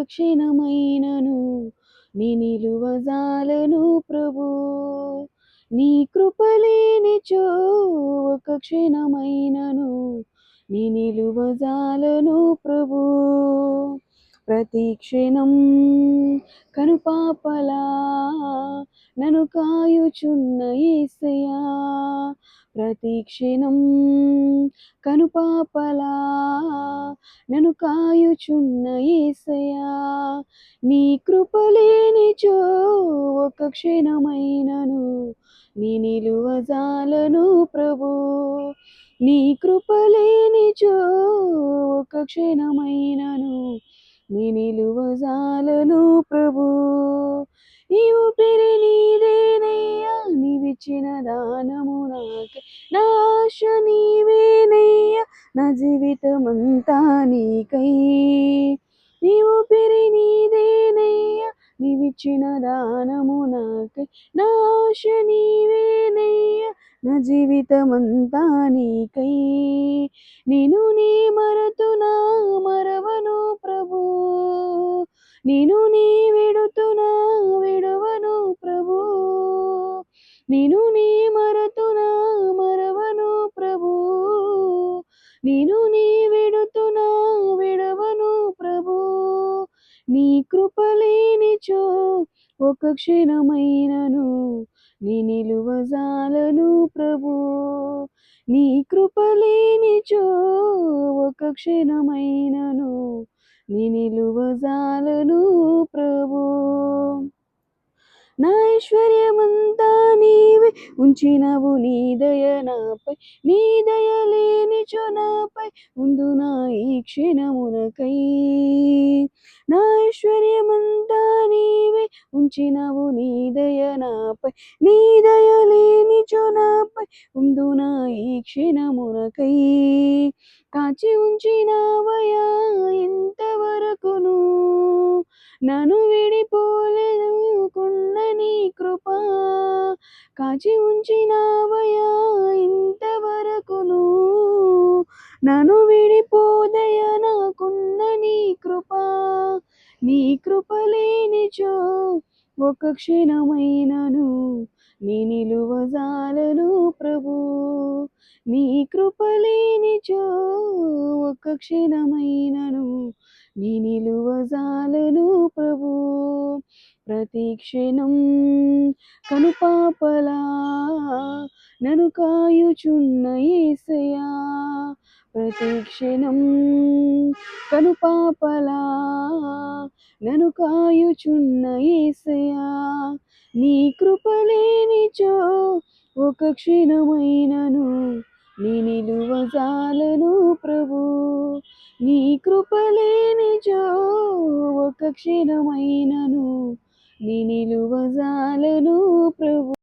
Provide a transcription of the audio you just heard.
క్షణమైనను నీ నిలువజాలను ప్రభూ. నీ కృపలేనిచో ఒక క్షణమైనను నీ నిలువజాలను ప్రభూ. ప్రతి క్షణం కనుపాపలా నన్ను కాయుచున్న యేసయ్యా. ప్రతి క్షణం కనుపాపలా నన్ను కాయుచున్న యేసయ్యా. నీ కృపలేనిచో ఒక క్షణమైనను నీ నిలువజాలను ప్రభూ. నీ కృపలేనిచో ఒక క్షణమైనను నీ నిలువజాలను ప్రభూ. ఈ ఊపిరి నీదేనయ్యా, నీవిచ్చిన దానము నాకై. నా ఆశ నీవేనయ్యా, నా జీవితమంతా నీకై. ఈ ఊపిరి నీదేనయ్యా, నీవిచ్చిన దానము నాకై. నా ఆశ నీవేనయ్యా, నా జీవితమంతా నీకై. నిన్ను నీ మరతునా మరవను ప్రభూ. నిన్ను నీ విడుతునా విడవను ప్రభూ. నిన్ను నీ మరతునా మరవను ప్రభూ. నిన్ను నీ విడుతునా విడవను ప్రభూ. నీ కృపలేనిచో ఒక క్షణమైనను నీ నిలువజాలను ప్రభూ. నీ కృపలేనిచో ఒక క్షణమైనను నీ నిలువజాలను ప్రభూ. నా ఐశ్వర్యమంతా నీవే ఉంచినవు, నీ దయ నాపై. నీ దయ లేనిచో నాపై ఉందునా ఈ క్షణమునకై. నా ఐశ్వర్యమంతా నీవే ఉంచినవు, నీ దయ నాపై. నీ దయ లేనిచో నాపై ఉందునా ఈ క్షణమునకై. కాచి ఉంచినావయా ఇంతవరకును, నన్ను విడిపోలేదు కొన్న నీ కృపా. కాచి ఉంచినావయా ఇంతవరకును, నన్ను విడిపోదయ నాకున్న నీ కృపా. నీ కృపలేనిచో ఒక క్షణమైనను నీ నిలువజాలను ప్రభూ. నీ కృపలేనిచో ఒక క్షణమైనను నీ నిలువజాలను ప్రభూ. ప్రతి క్షణం కనుపాపలా నన్ను కాయుచున్న యేసయ్యా. ప్రతి క్షణం కనుపాపలా నన్ను కాయుచున్న యేసయ్యా. నీ కృపలేనిచో ఒక క్షణమైనను నీ నిలువజాలను ప్రభూ. నీ కృపలేనిచో ఒక క్షణమైనను నీ నిలువజాలను ప్రభూ.